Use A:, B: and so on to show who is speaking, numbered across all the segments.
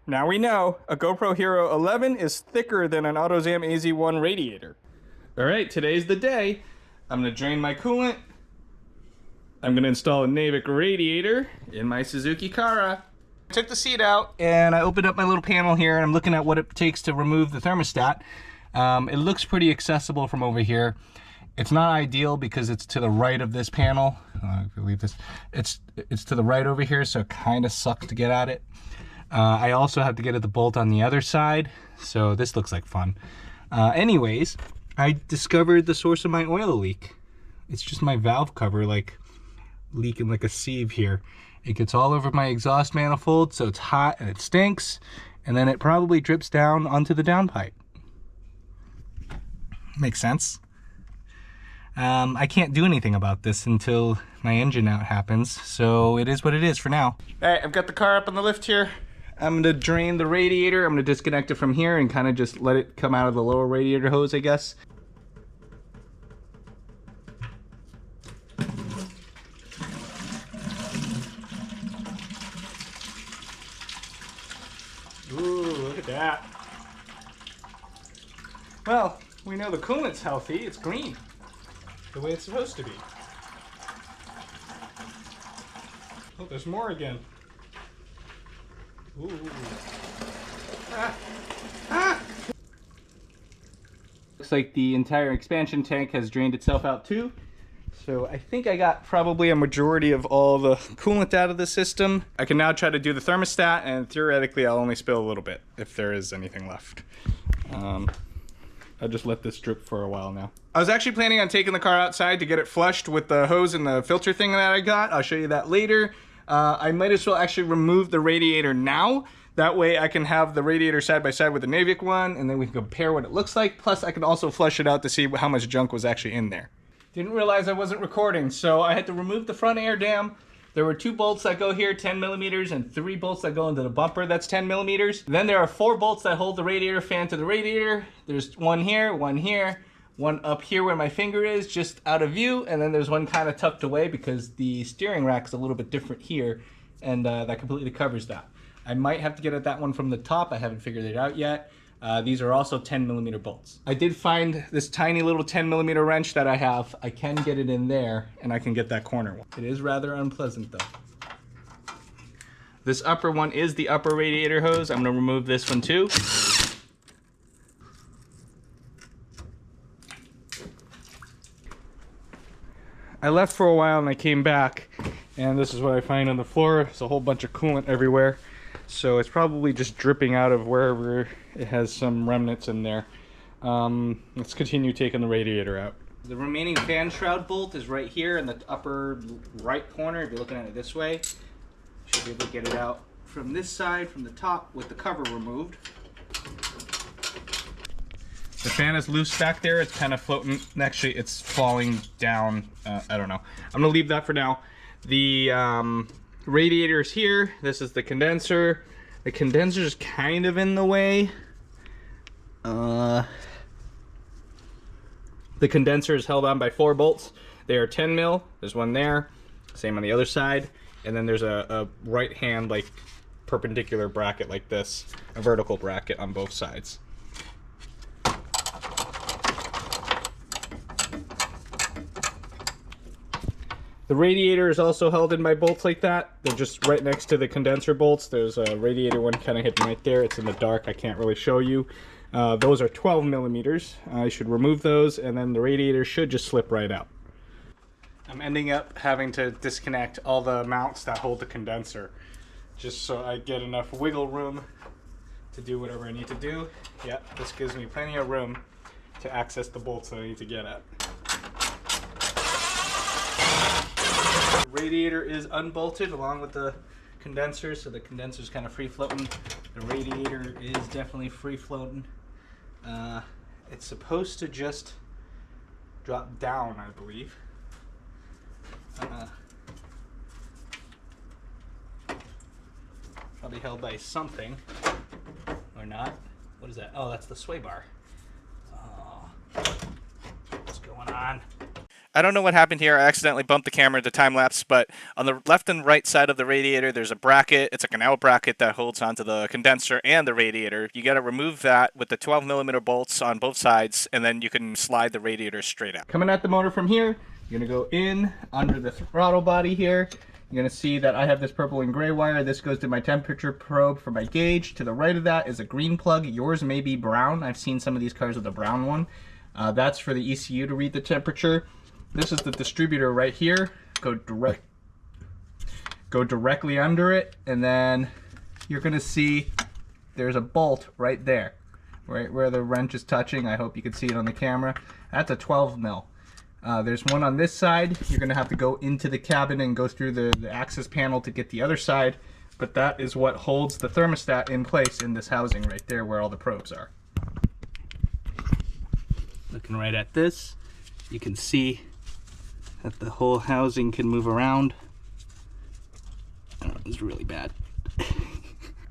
A: Now we know a GoPro Hero 11 is thicker than an Autozam AZ1 radiator. All right, today's the day. I'm gonna drain my coolant. I'm gonna install a Navic radiator in my Suzuki Cara. I took the seat out and I opened up my little panel here and I'm looking at what it takes to remove the thermostat. It looks pretty accessible from over here. It's not ideal because it's to the right of this panel. I believe this. It's to the right over here, so it kind of sucks to get at it. I also have to get at the bolt on the other side, so this looks like fun. Anyways, I discovered the source of my oil leak. It's just my valve cover like leaking like a sieve here. It gets all over my exhaust manifold, so it's hot and it stinks, and then it probably drips down onto the downpipe. Makes sense. I can't do anything about this until my engine out happens, so it is what it is for now. All right, I've got the car up on the lift here. I'm gonna drain the radiator. I'm gonna disconnect it from here and kind of just let it come out of the lower radiator hose, I guess. Ooh, look at that. Well, we know the coolant's healthy. It's green, the way it's supposed to be. Oh, there's more again. Ooh. Ah. Ah. Looks like the entire expansion tank has drained itself out too. So I think I got probably a majority of all the coolant out of the system. I can now try to do the thermostat, and theoretically I'll only spill a little bit if there is anything left. I'll just let this drip for a while now. I was actually planning on taking the car outside to get it flushed with the hose and the filter thing that I got. I'll show you that later. I might as well actually remove the radiator now. That way I can have the radiator side by side with the Navic one, and then we can compare what it looks like. Plus I can also flush it out to see how much junk was actually in there. Didn't realize I wasn't recording, so I had to remove the front air dam. There were 2 bolts that go here, 10 millimeters, and 3 bolts that go into the bumper, that's 10 millimeters. Then there are 4 bolts that hold the radiator fan to the radiator. There's one here, one up here where my finger is, just out of view, and then there's one kind of tucked away because the steering rack is a little bit different here, and that completely covers that. I might have to get at that one from the top. I haven't figured it out yet. These are also 10 millimeter bolts. I did find this tiny little 10 millimeter wrench that I have. I can get it in there and I can get that corner one. It is rather unpleasant though. This upper one is the upper radiator hose. I'm gonna remove this one too. I left for a while and I came back and this is what I find on the floor. There's a whole bunch of coolant everywhere. So it's probably just dripping out of wherever it has some remnants in there. Let's continue taking the radiator out. The remaining fan shroud bolt is right here in the upper right corner. If you're looking at it this way, should be able to get it out from this side, from the top, with the cover removed. The fan is loose back there. It's kind of floating. Actually, it's falling down. I don't know. I'm gonna leave that for now. The radiator is here. This is the condenser. The condenser is kind of in the way. The condenser is held on by 4 bolts. They are 10 mil. There's one there. Same on the other side. And then there's a right hand like perpendicular bracket like this, a vertical bracket on both sides. The radiator is also held in by bolts like that. They're just right next to the condenser bolts. There's a radiator one kind of hidden right there. It's in the dark. I can't really show you. Those are 12 millimeters. I should remove those, and then the radiator should just slip right out. I'm ending up having to disconnect all the mounts that hold the condenser, just so I get enough wiggle room to do whatever I need to do. Yeah, this gives me plenty of room to access the bolts that I need to get at. The radiator is unbolted along with the condenser, so the condenser is kind of free floating. The radiator is definitely free floating. It's supposed to just drop down, I believe. Probably held by something, or not. What is that? Oh, that's the sway bar. Oh, what's going on?
B: I don't know what happened here. I accidentally bumped the camera to time lapse, but on the left and right side of the radiator, there's a bracket. It's like an L bracket that holds onto the condenser and the radiator. You got to remove that with the 12mm bolts on both sides, and then you can slide the radiator straight out.
A: Coming at the motor from here, you're gonna go in under the throttle body here. You're gonna see that I have this purple and gray wire. This goes to my temperature probe for my gauge. To the right of that is a green plug. Yours may be brown. I've seen some of these cars with a brown one. That's for the ECU to read the temperature. This is the distributor right here. Go directly under it, and then you're gonna see there's a bolt right there, right where the wrench is touching. I hope you can see it on the camera. That's a 12 mil. There's one on this side. You're gonna have to go into the cabin and go through the access panel to get the other side, but that is what holds the thermostat in place in this housing right there where all the probes are. Looking right at this, you can see that the whole housing can move around. Oh, it's really bad.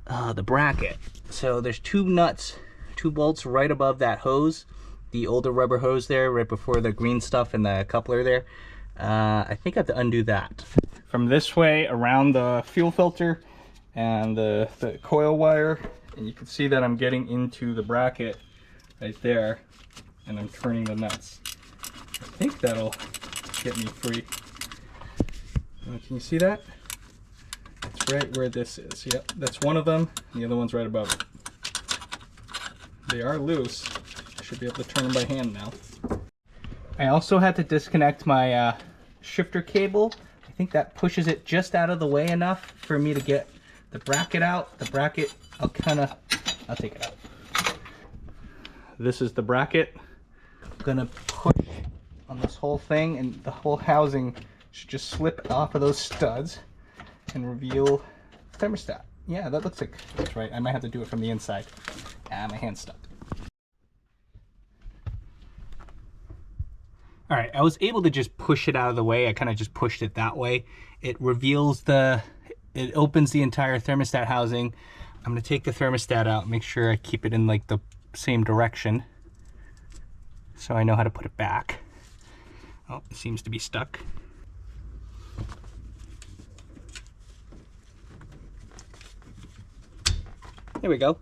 A: The bracket. So there's two nuts, two bolts right above that hose. The older rubber hose there, right before the green stuff and the coupler there. I think I have to undo that. From this way around the fuel filter and the coil wire, and you can see that I'm getting into the bracket right there, and I'm turning the nuts. I think that'll get me free. Can you see that? It's right where this is. Yep, that's one of them, and the other one's right above it. They are loose. Should be able to turn them by hand now. I also had to disconnect my shifter cable. I think that pushes it just out of the way enough for me to get the bracket out. The bracket, I'll take it out. This is the bracket. I'm gonna push on this whole thing, and the whole housing should just slip off of those studs and reveal the thermostat. Yeah, that looks like that's right. I might have to do it from the inside. Ah, my hand's stuck. All right, I was able to just push it out of the way. I kind of just pushed it that way. It reveals it opens the entire thermostat housing. I'm gonna take the thermostat out, make sure I keep it in like the same direction so I know how to put it back. Oh, it seems to be stuck. There we go.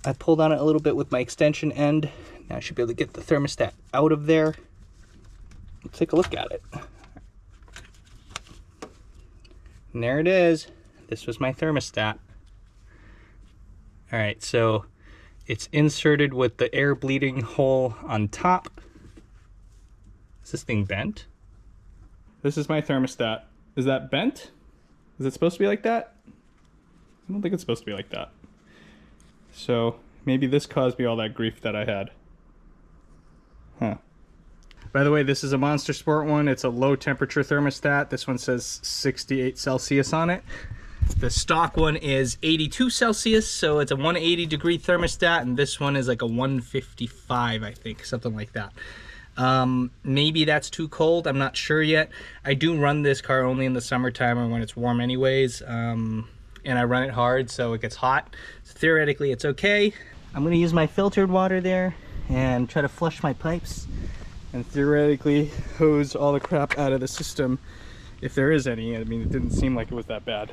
A: I pulled on it a little bit with my extension end. Now I should be able to get the thermostat out of there. Let's take a look at it. And there it is. This was my thermostat. All right, so it's inserted with the air bleeding hole on top. Is this thing bent? This is my thermostat. Is that bent? Is it supposed to be like that? I don't think it's supposed to be like that. So maybe this caused me all that grief that I had. Huh. By the way, this is a Monster Sport one. It's a low temperature thermostat. This one says 68 Celsius on it. The stock one is 82 Celsius, so it's a 180 degree thermostat, and this one is like a 155, I think, something like that. Maybe that's too cold. I'm not sure yet. I do run this car only in the summertime or when it's warm anyways, and I run it hard so it gets hot. So theoretically it's okay. I'm gonna use my filtered water there and try to flush my pipes and theoretically hose all the crap out of the system if there is any. I mean, it didn't seem like it was that bad.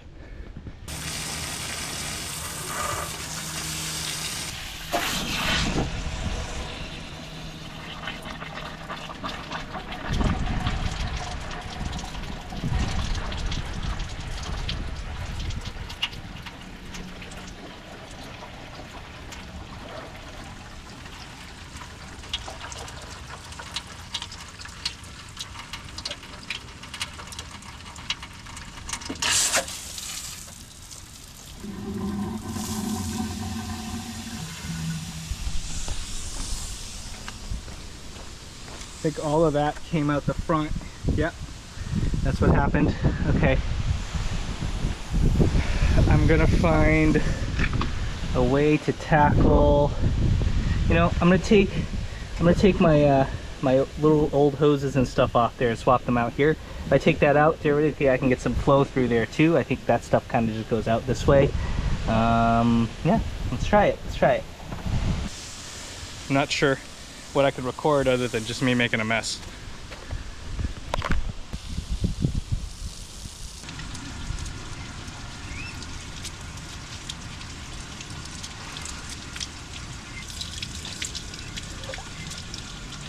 A: I think all of that came out the front. Yep, that's what happened. Okay, I'm gonna find a way to tackle, you know, I'm gonna take my my little old hoses and stuff off there and swap them out here. If I take that out, theoretically I can get some flow through there too. I think that stuff kind of just goes out this way. Yeah, let's try it. I'm not sure what I could record other than just me making a mess.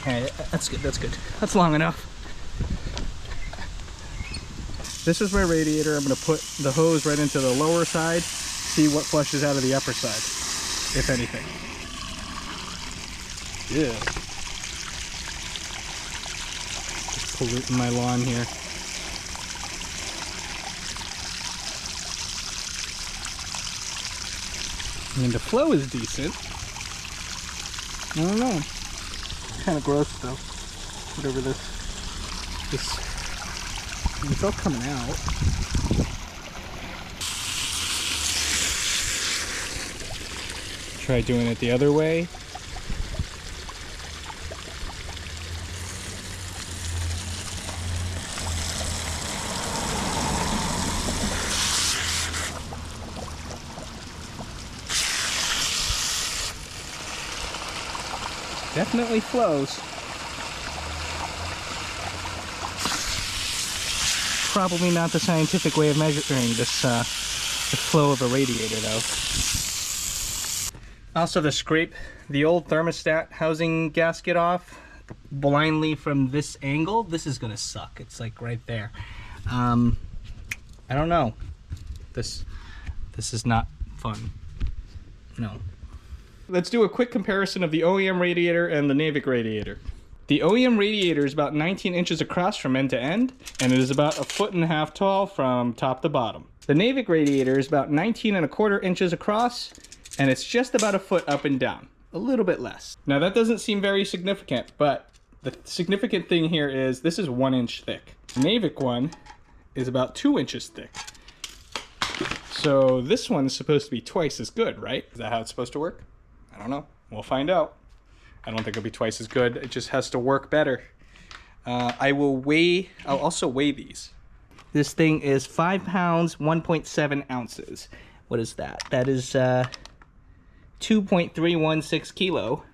A: Okay, that's good, that's good. That's long enough. This is my radiator. I'm gonna put the hose right into the lower side, see what flushes out of the upper side, if anything. Yeah. Just polluting my lawn here. I mean, the flow is decent. I don't know. Kind of gross though. Whatever this, it's all coming out. Try doing it the other way. Definitely flows. Probably not the scientific way of measuring this, the flow of a radiator though. Also, to scrape the old thermostat housing gasket off blindly from this angle, this is gonna suck. It's like right there. I don't know. This is not fun. No. Let's do a quick comparison of the OEM radiator and the Navic radiator. The OEM radiator is about 19 inches across from end to end, and it is about 1.5 feet tall from top to bottom. The Navic radiator is about 19.25 inches across, and it's just about 1 foot up and down, a little bit less. Now that doesn't seem very significant, but the significant thing here is this is 1 inch thick. The Navic one is about 2 inches thick. So this one's supposed to be twice as good, right? Is that how it's supposed to work? I don't know. We'll find out. I don't think it'll be twice as good. It just has to work better. I'll also weigh these. This thing is 5 pounds, 1.7 ounces. What is that? That is 2.316 kilo.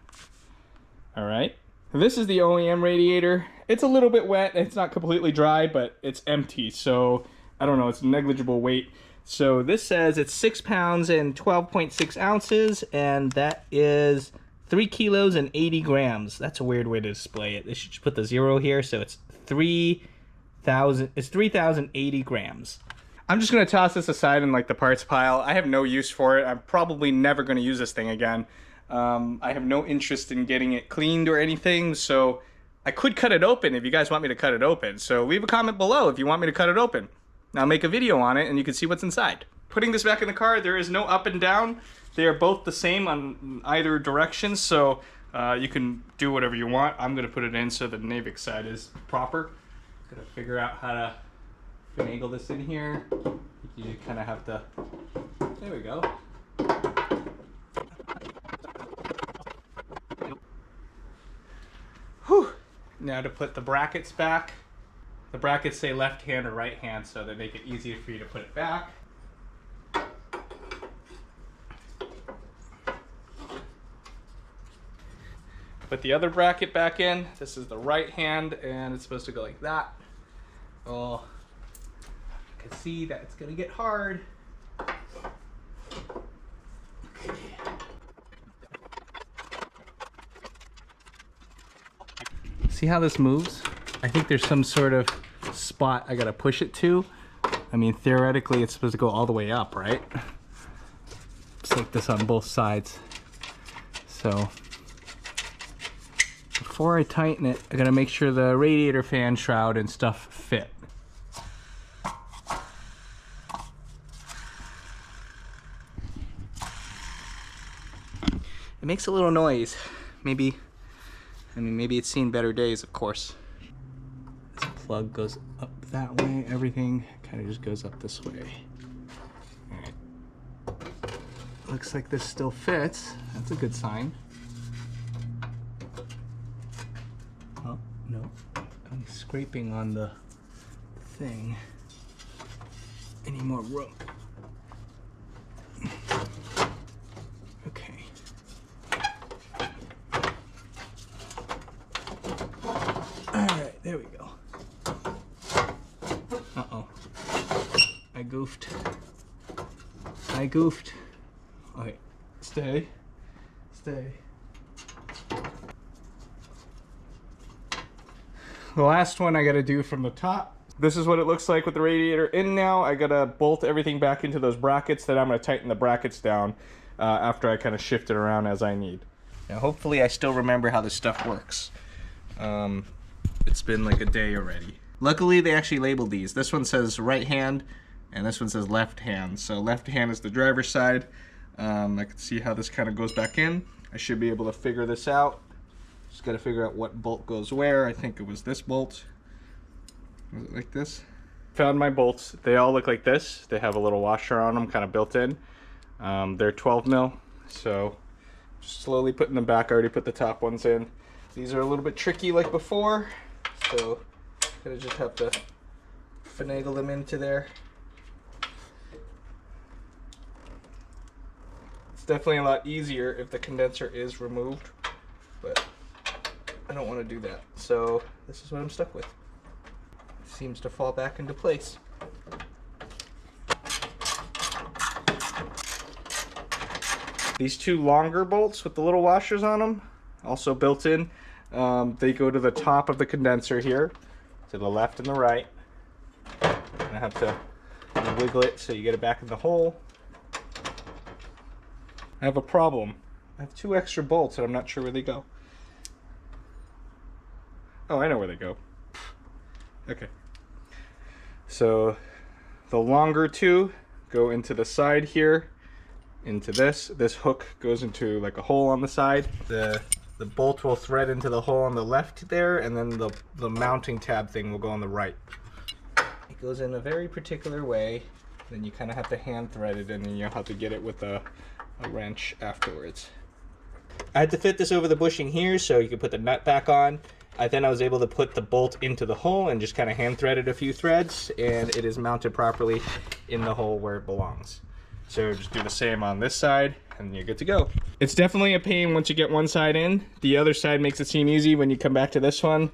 A: All right. This is the OEM radiator. It's a little bit wet. It's not completely dry, but it's empty. So I don't know. It's negligible weight. So this says it's 6 pounds and 12.6 ounces, and that is 3 kilos and 80 grams. That's a weird way to display it. They should just put the 0 here, so it's 3,080 grams. I'm just gonna toss this aside in like the parts pile. I have no use for it. I'm probably never gonna use this thing again. I have no interest in getting it cleaned or anything, so I could cut it open if you guys want me to cut it open. So leave a comment below if you want me to cut it open. I'll make a video on it and you can see what's inside. Putting this back in the car, there is no up and down. They are both the same on either direction, so you can do whatever you want. I'm gonna put it in so the Navic side is proper. Gotta figure out how to finagle this in here. You kind of have to, there we go. Whew. Now to put the brackets back. The brackets say left hand or right hand, so they make it easier for you to put it back. Put the other bracket back in. This is the right hand, and it's supposed to go like that. Oh, I can see that it's gonna get hard. Okay. See how this moves? I think there's some sort of spot I gotta push it to. I mean, theoretically, it's supposed to go all the way up, right? It's like this on both sides. So, before I tighten it, I gotta make sure the radiator fan shroud and stuff fit. It makes a little noise. Maybe it's seen better days, of course. This plug goes up that way. Everything kind of just goes up this way. All right. Looks like this still fits. That's a good sign. Oh, no. I'm scraping on the thing. I need more room. Okay. Alright, there we go. Uh-oh. I goofed. Okay, stay. the last one I gotta do from the top. This is what it looks like with the radiator in now. I gotta bolt everything back into those brackets, then I'm gonna tighten the brackets down after I kind of shift it around as I need. Now hopefully I still remember how this stuff works. It's been like a day already. Luckily they actually labeled these. This one says right hand and this one says left hand. So left hand is the driver's side. I can see how this kind of goes back in. I should be able to figure this out. Just got to figure out what bolt goes where. I think it was this bolt. Was it like this? Found my bolts. They all look like this. They have a little washer on them, kind of built in. They're 12 mil, so just slowly putting them back. I already put the top ones in. These are a little bit tricky like before, so gonna just have to finagle them into there. It's definitely a lot easier if the condenser is removed, but I don't want to do that. So this is what I'm stuck with. It seems to fall back into place. These two longer bolts with the little washers on them, also built in, they go to the top of the condenser here, to the left and the right. I have to wiggle it so you get it back in the hole. I have a problem. I have two extra bolts and I'm not sure where they go. Oh, I know where they go. Okay. So the longer two go into the side here, into this. This hook goes into like a hole on the side. The bolt will thread into the hole on the left there, and then the mounting tab thing will go on the right. It goes in a very particular way. Then you kind of have to hand thread it, and then you have to get it with a wrench afterwards. I had to fit this over the bushing here so you could put the nut back on. Then I was able to put the bolt into the hole and just kind of hand threaded a few threads, and it is mounted properly in the hole where it belongs. So just do the same on this side and you're good to go. It's definitely a pain once you get one side in. The other side makes it seem easy when you come back to this one.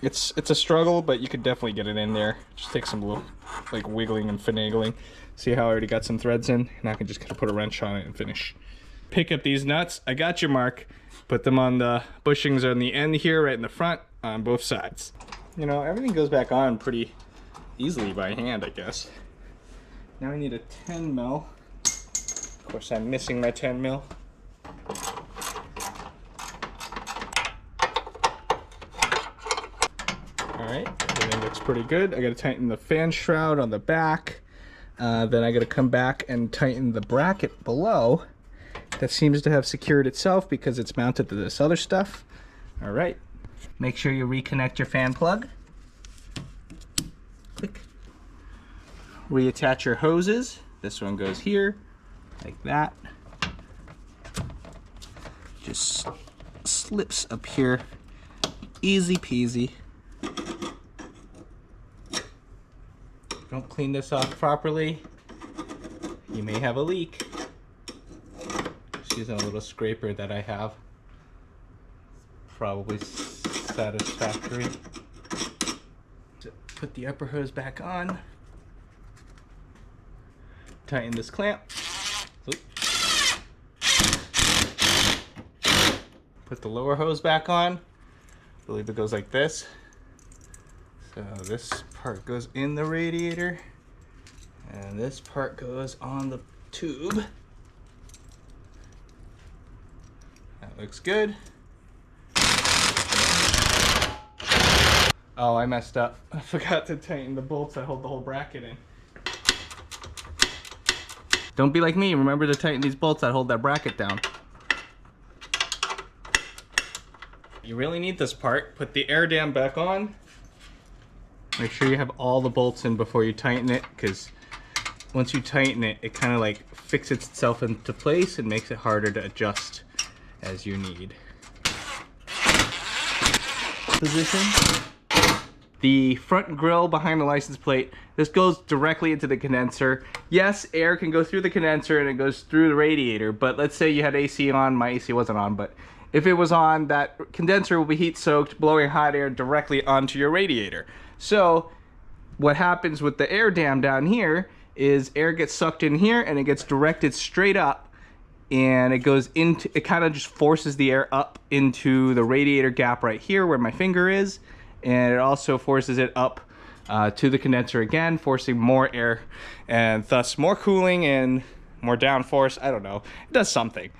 A: It's a struggle, but you could definitely get it in there. Just take some little like wiggling and finagling. See how I already got some threads in, and I can just kind of put a wrench on it and finish. Pick up these nuts. I got your mark. Put them on the bushings on the end here, right in the front, on both sides. You know, everything goes back on pretty easily by hand, I guess. Now I need a 10 mil. Of course, I'm missing my 10 mil. Alright, everything looks pretty good. I gotta tighten the fan shroud on the back. Then I gotta come back and tighten the bracket below. That seems to have secured itself because it's mounted to this other stuff. Alright. Make sure you reconnect your fan plug. Click. Reattach your hoses. This one goes here, like that. Just slips up here. Easy peasy. Don't clean this off properly, you may have a leak. Just using a little scraper that I have. Probably satisfactory. Put the upper hose back on. Tighten this clamp. Oop. Put the lower hose back on. I believe it goes like this. So this part goes in the radiator, and this part goes on the tube. That looks good. Oh, I messed up. I forgot to tighten the bolts that hold the whole bracket in. Don't be like me. Remember to tighten these bolts that hold that bracket down. You really need this part. Put the air dam back on. Make sure you have all the bolts in before you tighten it, because once you tighten it, it kind of like fixes itself into place and makes it harder to adjust as you need. Position. The front grille behind the license plate, this goes directly into the condenser. Yes, air can go through the condenser and it goes through the radiator, but let's say you had AC on. My AC wasn't on, but if it was on, that condenser will be heat soaked, blowing hot air directly onto your radiator. So what happens with the air dam down here is air gets sucked in here and it gets directed straight up, and it goes into, it kind of just forces the air up into the radiator gap right here where my finger is, and it also forces it up to the condenser again, forcing more air and thus more cooling and more downforce. I don't know, it does something.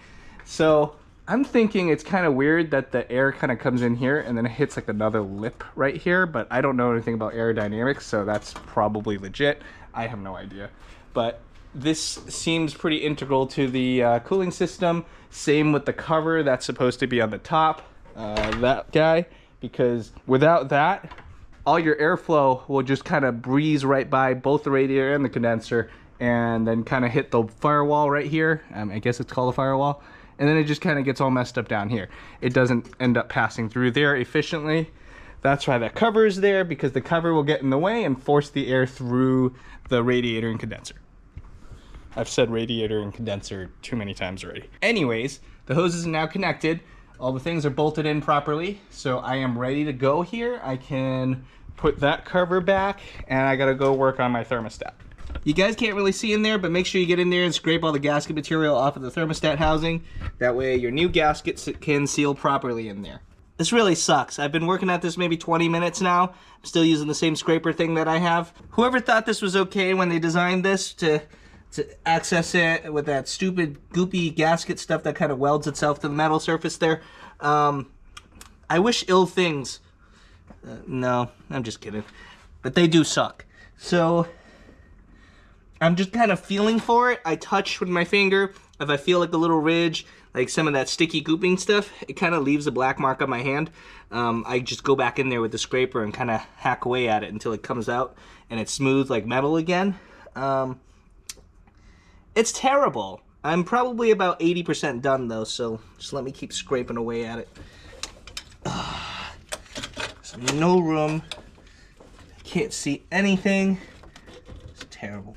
A: So I'm thinking it's kind of weird that the air kind of comes in here and then it hits like another lip right here, but I don't know anything about aerodynamics, so that's probably legit. I have no idea. But this seems pretty integral to the cooling system. Same with the cover that's supposed to be on the top, that guy, because without that, all your airflow will just kind of breeze right by both the radiator and the condenser and then kind of hit the firewall right here. I guess it's called a firewall. And then it just kind of gets all messed up down here. It doesn't end up passing through there efficiently. That's why that cover is there, because the cover will get in the way and force the air through the radiator and condenser. I've said radiator and condenser too many times already. Anyways, the hoses are now connected. All the things are bolted in properly, so I am ready to go here. I can put that cover back, and I gotta go work on my thermostat. You guys can't really see in there, but make sure you get in there and scrape all the gasket material off of the thermostat housing. That way your new gasket can seal properly in there. This really sucks. I've been working at this maybe 20 minutes now. I'm still using the same scraper thing that I have. Whoever thought this was okay when they designed this to access it with that stupid goopy gasket stuff that kind of welds itself to the metal surface there. I wish ill things. No, I'm just kidding. But they do suck. So I'm just kind of feeling for it. I touch with my finger. If I feel like a little ridge, like some of that sticky gooping stuff, it kind of leaves a black mark on my hand. I just go back in there with the scraper and kind of hack away at it until it comes out and it's smooth like metal again. It's terrible. I'm probably about 80% done though, so just let me keep scraping away at it. There's no room. I can't see anything. It's terrible.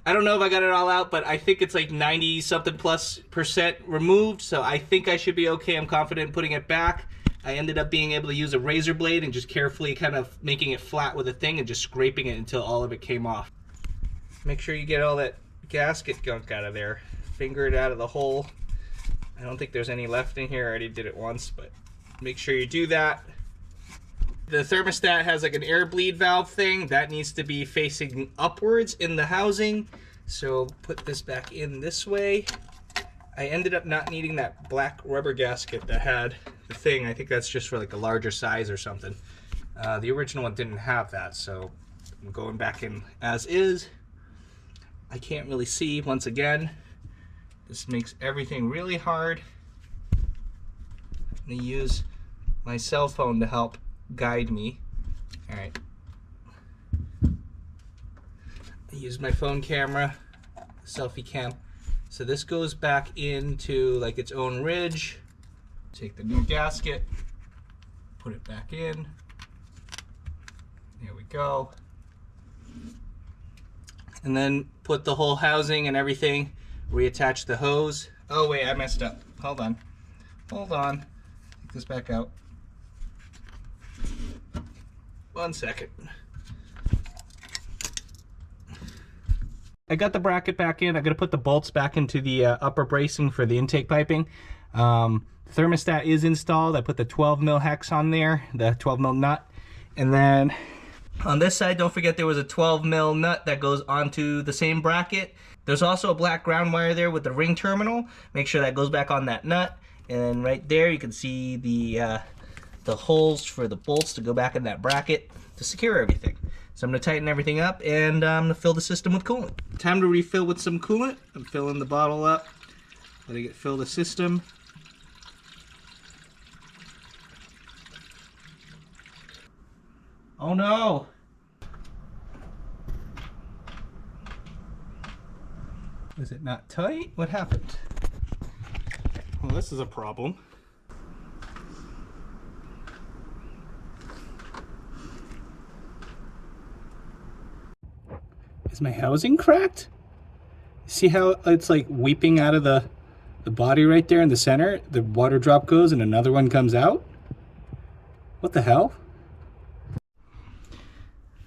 A: I don't know if I got it all out, but I think it's like 90 something plus % removed, so I think I should be okay. I'm confident in putting it back. I ended up being able to use a razor blade and just carefully kind of making it flat with a thing and just scraping it until all of it came off. Make sure you get all that gasket gunk out of there. Finger it out of the hole. I don't think there's any left in here. I already did it once, but make sure you do that. The thermostat has like an air bleed valve thing that needs to be facing upwards in the housing. So put this back in this way. I ended up not needing that black rubber gasket that had the thing. I think that's just for like a larger size or something. The original one didn't have that, so I'm going back in as is. I can't really see once again. This makes everything really hard. I'm gonna use my cell phone to help guide me. All right. I use my phone camera, selfie cam. So this goes back into like its own ridge. Take the new gasket, put it back in. There we go. And then put the whole housing and everything, reattach the hose. Oh wait, I messed up. Hold on. Hold on. Take this back out. 1 second. I got the bracket back in. I gotta put the bolts back into the upper bracing for the intake piping. Thermostat is installed. I put the 12 mil hex on there, the 12 mil nut. And then on this side, don't forget there was a 12 mil nut that goes onto the same bracket. There's also a black ground wire there with the ring terminal. Make sure that goes back on that nut. And right there you can see the holes for the bolts to go back in that bracket to secure everything. So I'm going to tighten everything up and I'm going to fill the system with coolant. Time to refill with some coolant. I'm filling the bottle up. Letting it fill the system. Oh no! Is it not tight? What happened? Well, this is a problem. Is my housing cracked? See how it's like weeping out of the body right there in the center? The water drop goes and another one comes out? What the hell?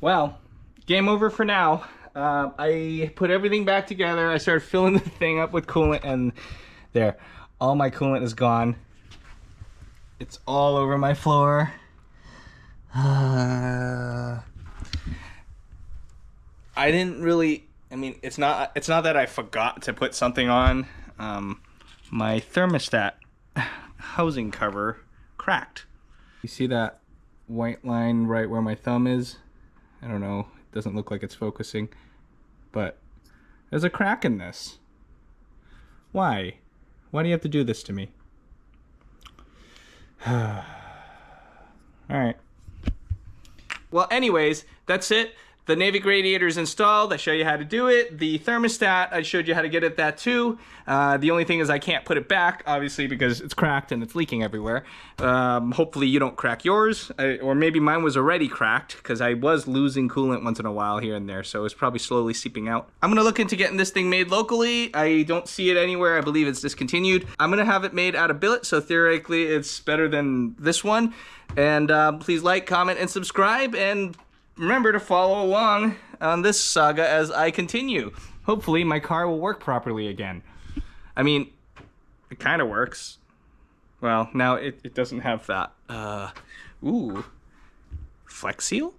A: Well, game over for now. I put everything back together. I started filling the thing up with coolant, and there, all my coolant is gone. It's all over my floor. I didn't really, I mean, it's not that I forgot to put something on. My thermostat housing cover cracked. You see that white line right where my thumb is? I don't know, it doesn't look like it's focusing, but there's a crack in this. Why? Why do you have to do this to me? Alright. Well, anyways, that's it. The Navic radiator is installed. I show you how to do it. The thermostat, I showed you how to get at that too. The only thing is I can't put it back, obviously, because it's cracked and it's leaking everywhere. Hopefully you don't crack yours, or maybe mine was already cracked, because I was losing coolant once in a while here and there, so it's probably slowly seeping out. I'm gonna look into getting this thing made locally. I don't see it anywhere. I believe it's discontinued. I'm gonna have it made out of billet, so theoretically it's better than this one. And please like, comment, and subscribe, and remember to follow along on this saga as I continue. Hopefully my car will work properly again. I mean, it kind of works. Well, now it doesn't have that. Ooh. Flex seal?